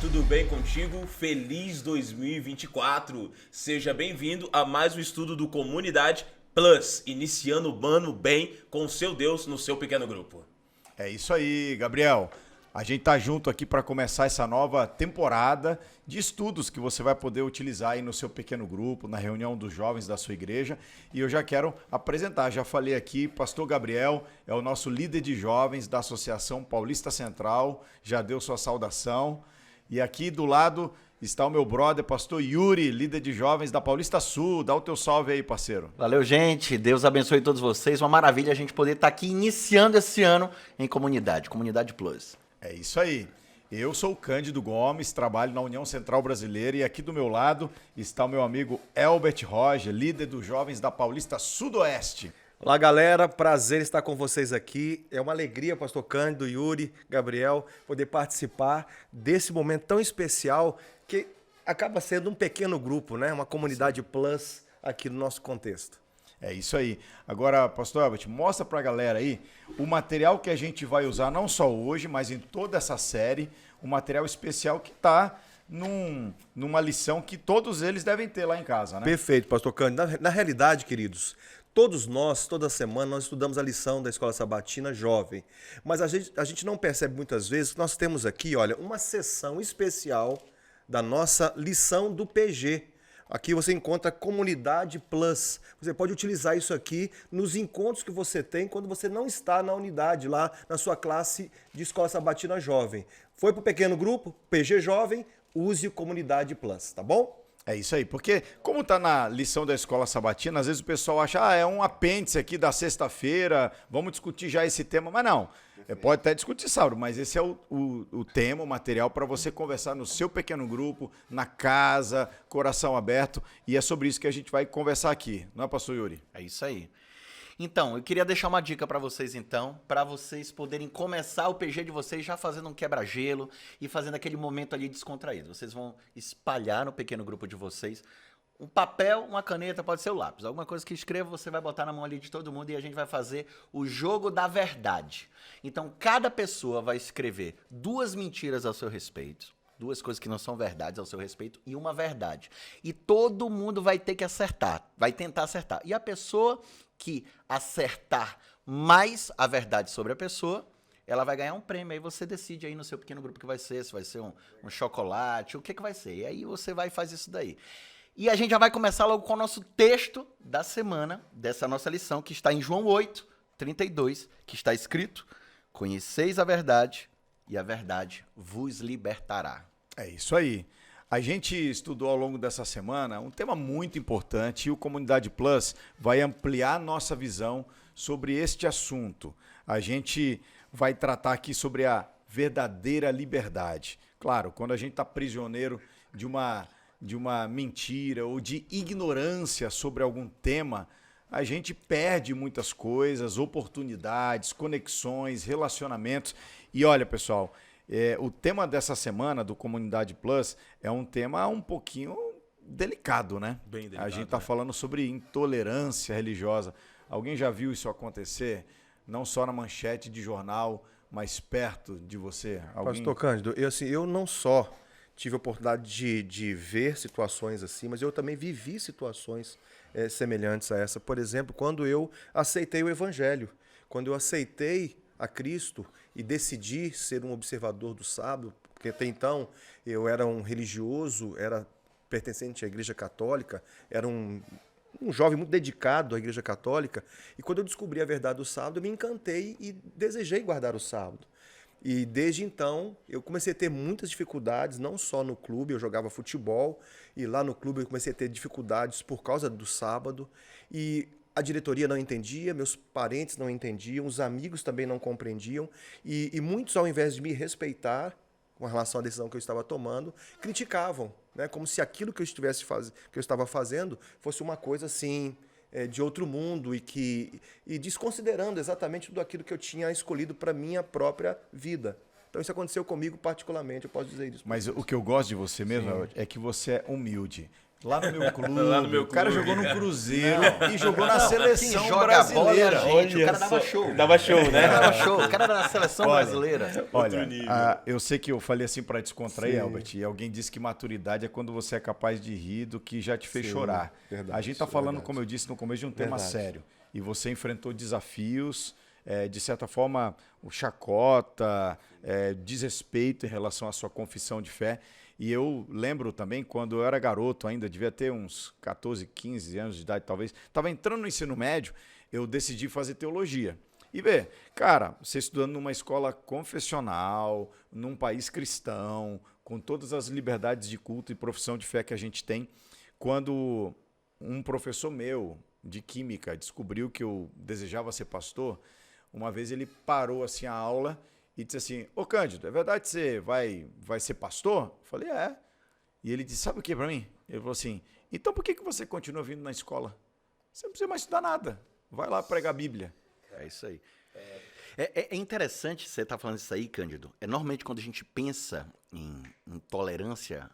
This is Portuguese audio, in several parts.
tudo bem contigo? Feliz 2024! Seja bem-vindo a mais um estudo do Comunidade Plus, iniciando o ano bem com o seu Deus no seu pequeno grupo. É isso aí, Gabriel. A gente tá junto aqui para começar essa nova temporada de estudos que você vai poder utilizar aí no seu pequeno grupo, na reunião dos jovens da sua igreja. E eu já quero apresentar, já falei aqui, Pastor Gabriel é o nosso líder de jovens da Associação Paulista Central, já deu sua saudação. E aqui do lado está o meu brother, Pastor Yuri, líder de jovens da Paulista Sul. Dá o teu salve aí, parceiro. Valeu, gente. Deus abençoe todos vocês. Uma maravilha a gente poder estar aqui iniciando esse ano em Comunidade Plus. É isso aí. Eu sou o Cândido Gomes, trabalho na União Central Brasileira e aqui do meu lado está o meu amigo Elbert Roger, líder dos jovens da Paulista Sudoeste. Olá, galera. Prazer estar com vocês aqui. É uma alegria, Pastor Cândido, Yuri, Gabriel, poder participar desse momento tão especial que acaba sendo um pequeno grupo, né? Uma comunidade plus aqui no nosso contexto. É isso aí. Agora, Pastor Elbert, mostra pra galera aí o material que a gente vai usar não só hoje, mas em toda essa série, um material especial que tá numa lição que todos eles devem ter lá em casa, né? Perfeito, Pastor Cândido. Na realidade, queridos, todos nós, toda semana, nós estudamos a lição da Escola Sabatina Jovem. Mas a gente não percebe muitas vezes que nós temos aqui, olha, uma sessão especial da nossa lição do PG. Aqui você encontra Comunidade Plus. Você pode utilizar isso aqui nos encontros que você tem quando você não está na unidade, lá na sua classe de Escola Sabatina Jovem. Foi para o pequeno grupo, PG Jovem, use o Comunidade Plus, tá bom? É isso aí, porque como tá na lição da Escola Sabatina, às vezes o pessoal acha, é um apêndice aqui da sexta-feira, vamos discutir já esse tema, mas não. Pode até discutir sábado, mas esse é o tema, o material para você conversar no seu pequeno grupo, na casa, coração aberto, e é sobre isso que a gente vai conversar aqui, não é, Pastor Yuri? É isso aí. Então, eu queria deixar uma dica para vocês para vocês poderem começar o PG de vocês já fazendo um quebra-gelo e fazendo aquele momento ali descontraído. Vocês vão espalhar no pequeno grupo de vocês um papel, uma caneta, pode ser o lápis. Alguma coisa que escreva, você vai botar na mão ali de todo mundo e a gente vai fazer o jogo da verdade. Então, cada pessoa vai escrever 2 mentiras ao seu respeito, 2 coisas que não são verdades ao seu respeito e uma verdade. E todo mundo vai ter que acertar, vai tentar acertar. E a pessoa que acertar mais a verdade sobre a pessoa, ela vai ganhar um prêmio. Aí você decide aí no seu pequeno grupo o que vai ser, se vai ser um chocolate, o que vai ser. E aí você vai e faz isso daí. E a gente já vai começar logo com o nosso texto da semana, dessa nossa lição, que está em João 8, 32, que está escrito: conheceis a verdade, e a verdade vos libertará. É isso aí. A gente estudou ao longo dessa semana um tema muito importante e o Comunidade Plus vai ampliar nossa visão sobre este assunto. A gente vai tratar aqui sobre a verdadeira liberdade. Claro, quando a gente está prisioneiro de uma mentira ou de ignorância sobre algum tema, a gente perde muitas coisas, oportunidades, conexões, relacionamentos. E olha, pessoal, o tema dessa semana do Comunidade Plus é um tema um pouquinho delicado, né? Bem delicado, a gente está falando sobre intolerância religiosa. Alguém já viu isso acontecer? Não só na manchete de jornal, mas perto de você? Pastor Cândido, eu não só tive a oportunidade de ver situações assim, mas eu também vivi situações semelhantes a essa. Por exemplo, quando eu aceitei o Evangelho, quando eu aceitei a Cristo e decidi ser um observador do sábado, porque até então eu era um religioso, era pertencente à Igreja Católica, era um jovem muito dedicado à Igreja Católica, e quando eu descobri a verdade do sábado, eu me encantei e desejei guardar o sábado. E desde então, eu comecei a ter muitas dificuldades, não só no clube, eu jogava futebol, e lá no clube eu comecei a ter dificuldades por causa do sábado, e a diretoria não entendia, meus parentes não entendiam, os amigos também não compreendiam, e muitos, ao invés de me respeitar com relação à decisão que eu estava tomando, criticavam, né? Como se aquilo que eu estava fazendo fosse uma coisa assim, de outro mundo e desconsiderando exatamente tudo aquilo que eu tinha escolhido para minha própria vida. Então isso aconteceu comigo particularmente, eu posso dizer isso. Mas o que eu gosto de você mesmo é que você é humilde. Lá no meu clube. Lá no meu O cara clube. jogou no Cruzeiro e jogou na Quem seleção joga bola é a brasileira. gente, o cara dava show. Dava show, O né? cara dava show, o cara era da seleção Olha, brasileira. Olha, nível. eu sei que eu falei assim para descontrair, Sim. Albert, e alguém disse que maturidade é quando você é capaz de rir do que já te fez Sim, chorar. verdade, A gente está falando, verdade. como eu disse no começo, de um tema Verdade. sério. E você enfrentou desafios, de certa forma, o chacota, desrespeito em relação à sua confissão de fé. E eu lembro também, quando eu era garoto ainda, devia ter uns 14, 15 anos de idade talvez, estava entrando no ensino médio, eu decidi fazer teologia. E ver, cara, você estudando numa escola confessional, num país cristão, com todas as liberdades de culto e profissão de fé que a gente tem, quando um professor meu de química descobriu que eu desejava ser pastor, uma vez ele parou assim a aula e disse assim: ô Cândido, é verdade que você vai ser pastor? Eu falei, é. E ele disse, sabe o que para mim? Ele falou assim, então por que você continua vindo na escola? Você não precisa mais estudar nada. Vai lá pregar a Bíblia. É isso aí. É interessante você estar falando isso aí, Cândido. Normalmente, quando a gente pensa em intolerância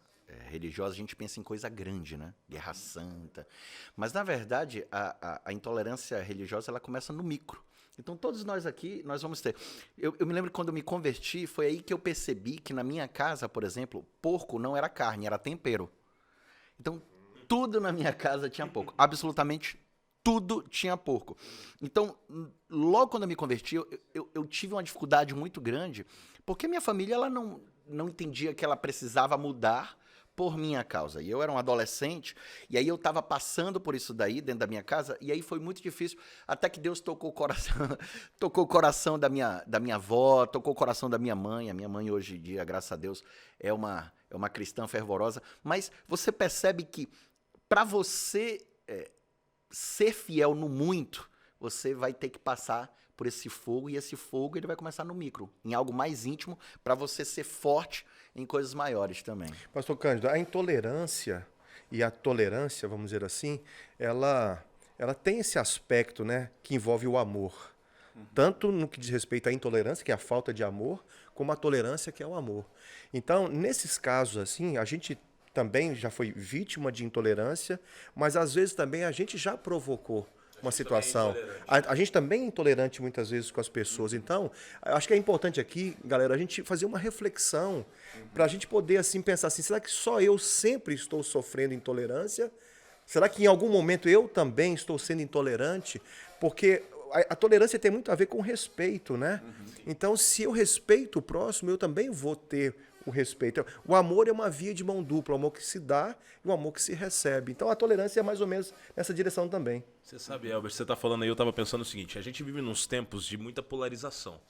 religiosa, a gente pensa em coisa grande, né? Guerra Santa. Mas, na verdade, a intolerância religiosa ela começa no micro. Então, todos nós aqui, nós vamos ter. Eu me lembro que quando eu me converti, foi aí que eu percebi que na minha casa, por exemplo, porco não era carne, era tempero. Então, tudo na minha casa tinha porco. Absolutamente tudo tinha porco. Então, logo quando eu me converti, eu tive uma dificuldade muito grande, porque minha família ela não entendia que ela precisava mudar por minha causa. E eu era um adolescente, e aí eu estava passando por isso daí, dentro da minha casa, e aí foi muito difícil, até que Deus tocou o coração, tocou o coração da minha avó, tocou o coração da minha mãe. A minha mãe hoje em dia, graças a Deus, é uma cristã fervorosa. Mas você percebe que para você ser fiel no muito, você vai ter que passar por esse fogo, e esse fogo ele vai começar no micro, em algo mais íntimo, para você ser forte em coisas maiores também. Pastor Cândido, a intolerância e a tolerância, vamos dizer assim, ela tem esse aspecto, né, que envolve o amor. Tanto no que diz respeito à intolerância, que é a falta de amor, como a tolerância, que é o amor. Então, nesses casos assim, a gente também já foi vítima de intolerância, mas às vezes também a gente já provocou uma situação. A gente também é intolerante muitas vezes com as pessoas. Então, acho que é importante aqui, galera, a gente fazer uma reflexão para a gente poder assim pensar assim, será que só eu sempre estou sofrendo intolerância? Será que em algum momento eu também estou sendo intolerante? Porque a tolerância tem muito a ver com respeito, né? Então, se eu respeito o próximo, eu também vou ter o respeito. O amor é uma via de mão dupla, o amor que se dá e o amor que se recebe. Então a tolerância é mais ou menos nessa direção também. Você sabe, Albert, você tá falando aí, eu tava pensando o seguinte, a gente vive nos tempos de muita polarização.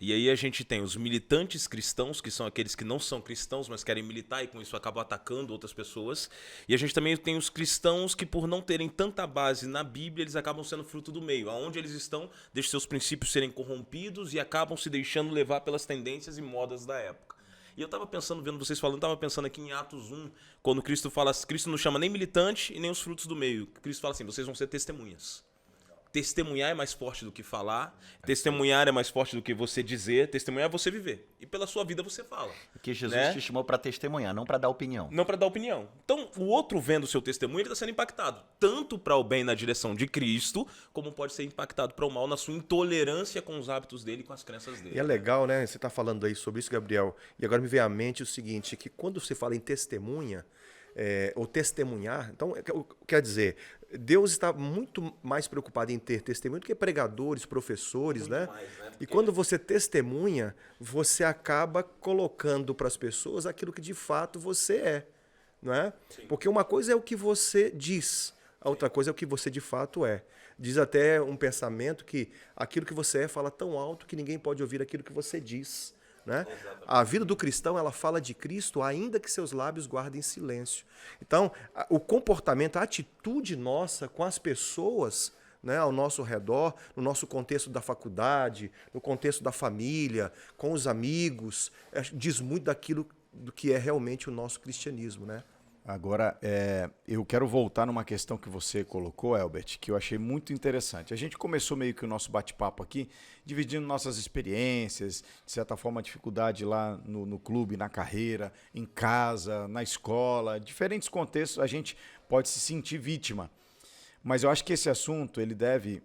E aí a gente tem os militantes cristãos, que são aqueles que não são cristãos, mas querem militar e com isso acabam atacando outras pessoas. E a gente também tem os cristãos que, por não terem tanta base na Bíblia, eles acabam sendo fruto do meio. Aonde eles estão, deixam seus princípios serem corrompidos e acabam se deixando levar pelas tendências e modas da época. E eu estava pensando, vendo vocês falando, estava pensando aqui em Atos 1, quando Cristo fala, Cristo não chama nem militante e nem os frutos do meio. Cristo fala assim, vocês vão ser testemunhas. Testemunhar é mais forte do que falar, testemunhar é mais forte do que você dizer, testemunhar é você viver. E pela sua vida você fala. Porque Jesus né? te chamou para testemunhar, não para dar opinião. Não para dar opinião. Então, o outro vendo o seu testemunho, ele está sendo impactado. Tanto para o bem na direção de Cristo, como pode ser impactado para o mal na sua intolerância com os hábitos dele e com as crenças dele. E é legal, né? Você está falando aí sobre isso, Gabriel. E agora me veio à mente o seguinte, que quando você fala em testemunha, ou testemunhar, então, quer dizer, Deus está muito mais preocupado em ter testemunho do que pregadores, professores, muito né? Mais, né? E quando você testemunha, você acaba colocando para as pessoas aquilo que de fato você é, não é? Sim. Porque uma coisa é o que você diz, a outra coisa é o que você de fato é. Diz até um pensamento que aquilo que você é fala tão alto que ninguém pode ouvir aquilo que você diz. Né? A vida do cristão, ela fala de Cristo, ainda que seus lábios guardem silêncio. Então, o comportamento, a atitude nossa com as pessoas, né, ao nosso redor, no nosso contexto da faculdade, no contexto da família, com os amigos, diz muito daquilo do que é realmente o nosso cristianismo, né? Agora, eu quero voltar numa questão que você colocou, Elbert, que eu achei muito interessante. A gente começou meio que o nosso bate-papo aqui, dividindo nossas experiências, de certa forma, a dificuldade lá no clube, na carreira, em casa, na escola, diferentes contextos, a gente pode se sentir vítima. Mas eu acho que esse assunto ele deve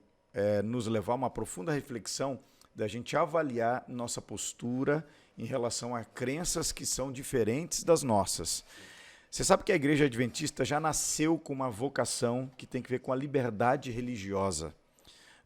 nos levar a uma profunda reflexão da gente avaliar nossa postura em relação a crenças que são diferentes das nossas. Você sabe que a Igreja Adventista já nasceu com uma vocação que tem que ver com a liberdade religiosa.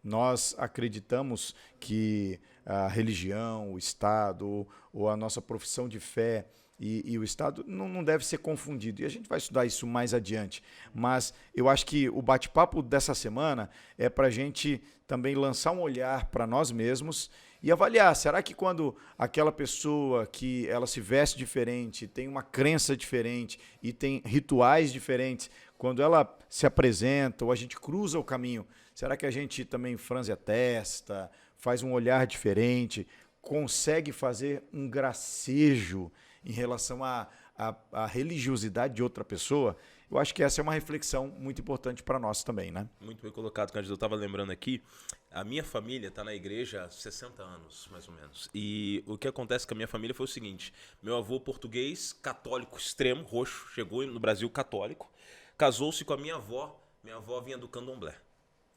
Nós acreditamos que a religião, o Estado ou a nossa profissão de fé e o Estado não deve ser confundido. E a gente vai estudar isso mais adiante. Mas eu acho que o bate-papo dessa semana é para a gente também lançar um olhar para nós mesmos e avaliar, será que quando aquela pessoa que ela se veste diferente, tem uma crença diferente e tem rituais diferentes, quando ela se apresenta ou a gente cruza o caminho, será que a gente também franze a testa, faz um olhar diferente, consegue fazer um gracejo em relação à religiosidade de outra pessoa? Eu acho que essa é uma reflexão muito importante para nós também, né? Muito bem colocado, Cândido. Eu estava lembrando aqui, a minha família está na igreja há 60 anos, mais ou menos. E o que acontece com a minha família foi o seguinte: meu avô português, católico extremo, roxo, chegou no Brasil católico, casou-se com a minha avó vinha do candomblé.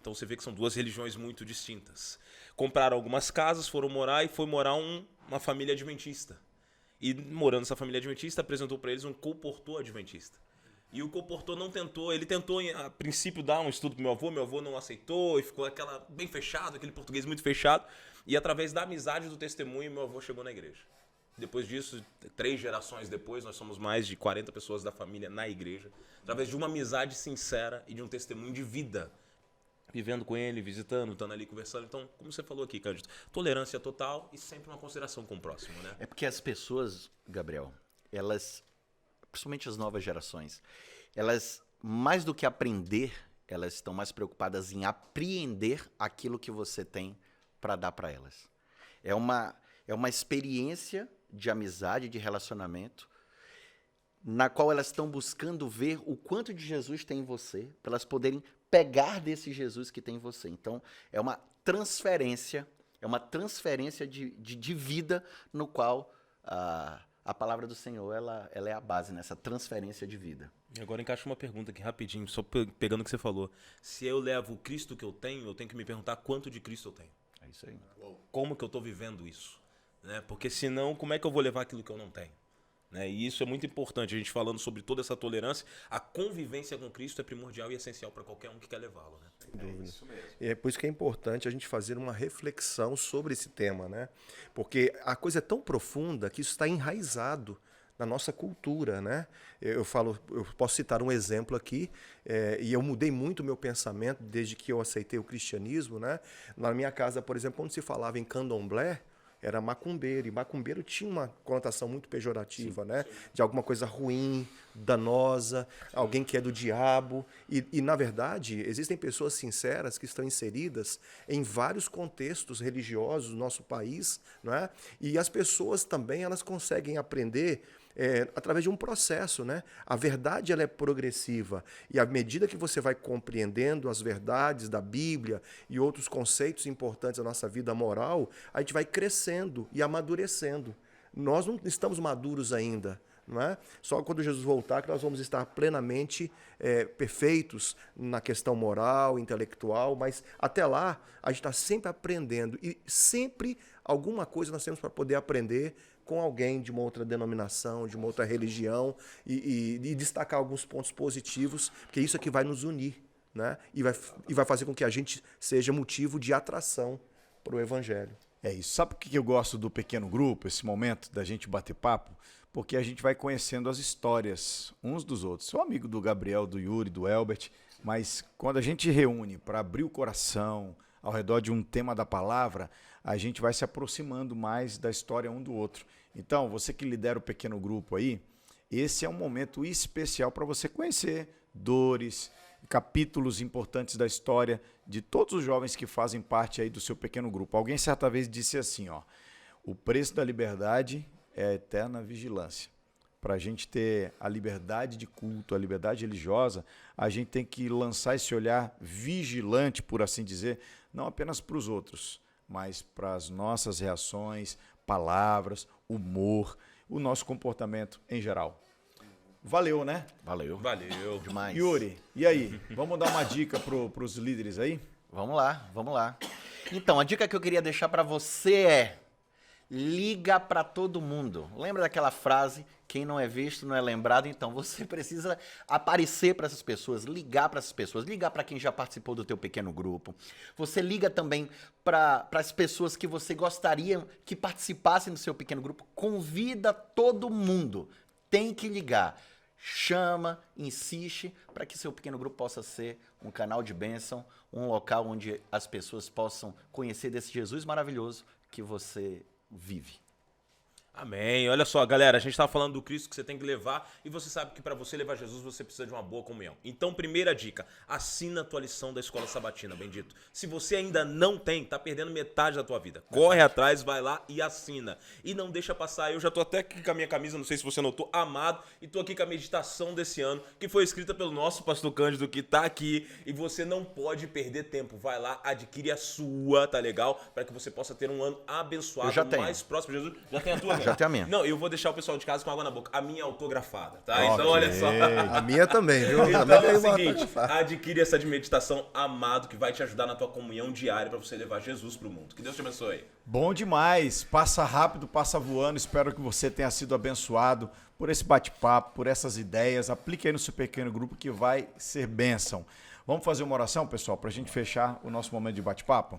Então você vê que são duas religiões muito distintas. Compraram algumas casas, foram morar e foi morar uma família adventista. E morando nessa família adventista, apresentou para eles um comportor adventista. E o comportor não tentou, ele tentou a princípio dar um estudo pro meu avô não aceitou e ficou bem fechado, aquele português muito fechado. E através da amizade do testemunho, meu avô chegou na igreja. Depois disso, 3 gerações depois, nós somos mais de 40 pessoas da família na igreja. Através de uma amizade sincera e de um testemunho de vida. Vivendo com ele, visitando, estando ali conversando. Então, como você falou aqui, Cândido, tolerância total e sempre uma consideração com o próximo, né? É porque as pessoas, Gabriel, elas, principalmente as novas gerações, elas, mais do que aprender, elas estão mais preocupadas em apreender aquilo que você tem para dar para elas. É uma experiência de amizade, de relacionamento, na qual elas estão buscando ver o quanto de Jesus tem em você, para elas poderem pegar desse Jesus que tem em você. Então, é uma transferência de vida no qual a palavra do Senhor ela é a base nessa transferência de vida. E agora encaixa uma pergunta aqui rapidinho, só pegando o que você falou. Se eu levo o Cristo que eu tenho que me perguntar quanto de Cristo eu tenho. É isso aí. Como que eu estou vivendo isso? Né? Porque senão, como é que eu vou levar aquilo que eu não tenho? Né? E isso é muito importante, a gente falando sobre toda essa tolerância, a convivência com Cristo é primordial e essencial para qualquer um que quer levá-lo. Né? É isso mesmo. E é por isso que é importante a gente fazer uma reflexão sobre esse tema, né? Porque a coisa é tão profunda que isso está enraizado na nossa cultura, né? Eu posso citar um exemplo aqui, e eu mudei muito o meu pensamento desde que eu aceitei o cristianismo, né? Na minha casa, por exemplo, quando se falava em candomblé, era macumbeiro, e macumbeiro tinha uma conotação muito pejorativa, né? De alguma coisa ruim, danosa, alguém que é do diabo. E, na verdade, existem pessoas sinceras que estão inseridas em vários contextos religiosos do nosso país, né? E as pessoas também elas conseguem aprender através de um processo, né? A verdade ela é progressiva e à medida que você vai compreendendo as verdades da Bíblia e outros conceitos importantes da nossa vida moral, a gente vai crescendo e amadurecendo. Nós não estamos maduros ainda, não é? Só quando Jesus voltar que nós vamos estar plenamente perfeitos na questão moral, intelectual, mas até lá a gente está sempre aprendendo e sempre alguma coisa nós temos para poder aprender com alguém de uma outra denominação, de uma outra religião e destacar alguns pontos positivos, porque isso é que vai nos unir, né? E vai fazer com que a gente seja motivo de atração para o Evangelho. É isso. Sabe por que eu gosto do pequeno grupo, esse momento da gente bater papo? Porque a gente vai conhecendo as histórias uns dos outros. Sou amigo do Gabriel, do Yuri, do Elbert, mas quando a gente reúne para abrir o coração ao redor de um tema da palavra, a gente vai se aproximando mais da história um do outro. Então, você que lidera o pequeno grupo aí, esse é um momento especial para você conhecer dores, capítulos importantes da história de todos os jovens que fazem parte aí do seu pequeno grupo. Alguém certa vez disse assim, ó: o preço da liberdade é a eterna vigilância. para a gente ter a liberdade de culto, a liberdade religiosa, a gente tem que lançar esse olhar vigilante, por assim dizer, não apenas para os outros, mas para as nossas reações, palavras, humor, o nosso comportamento em geral. Valeu, né? Valeu. Valeu. Demais. Yuri, e aí? Vamos dar uma dica para os líderes aí? Vamos lá, vamos lá. Então, a dica que eu queria deixar pra você é: liga pra todo mundo. Lembra daquela frase, quem não é visto não é lembrado? Então, você precisa aparecer para essas pessoas, ligar para essas pessoas, ligar para quem já participou do teu pequeno grupo. Você liga também para as pessoas que você gostaria que participassem do seu pequeno grupo. Convida todo mundo. Tem que ligar. Chama, insiste para que seu pequeno grupo possa ser um canal de bênção, um local onde as pessoas possam conhecer desse Jesus maravilhoso que você vive. Amém. Olha só, galera, a gente tá falando do Cristo que você tem que levar e você sabe que para você levar Jesus você precisa de uma boa comunhão. Então, primeira dica, assina a tua lição da Escola Sabatina, bendito. Se você ainda não tem, tá perdendo metade da tua vida. Corre atrás, vai lá e assina. E não deixa passar, eu já tô até aqui com a minha camisa, não sei se você notou, amado, e tô aqui com a meditação desse ano, que foi escrita pelo nosso pastor Cândido, que tá aqui, e você não pode perder tempo. Vai lá, adquire a sua, tá legal? Para que você possa ter um ano abençoado, Eu já tenho. mais próximo de Jesus. Já tem a tua, né? Já tem a minha. Não, eu vou deixar o pessoal de casa com água na boca. A minha é autografada, tá? Ok. Então, olha só. A minha também, viu? A Então minha é tem o uma seguinte, autografada. adquire essa de meditação amado que vai te ajudar na tua comunhão diária para você levar Jesus pro mundo. Que Deus te abençoe. Bom demais, passa rápido, passa voando. Espero que você tenha sido abençoado por esse bate-papo, por essas ideias. Aplique aí no seu pequeno grupo que vai ser bênção. Vamos fazer uma oração, pessoal, para a gente fechar o nosso momento de bate-papo?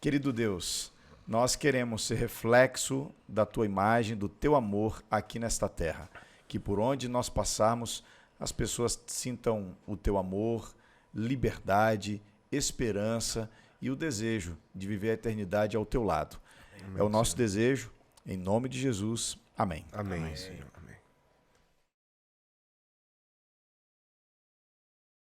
Querido Deus, nós queremos ser reflexo da tua imagem, do teu amor aqui nesta terra. Que por onde nós passarmos, as pessoas sintam o teu amor, liberdade, esperança e o desejo de viver a eternidade ao teu lado. É o nosso desejo, em nome de Jesus. Amém. Amém, Senhor.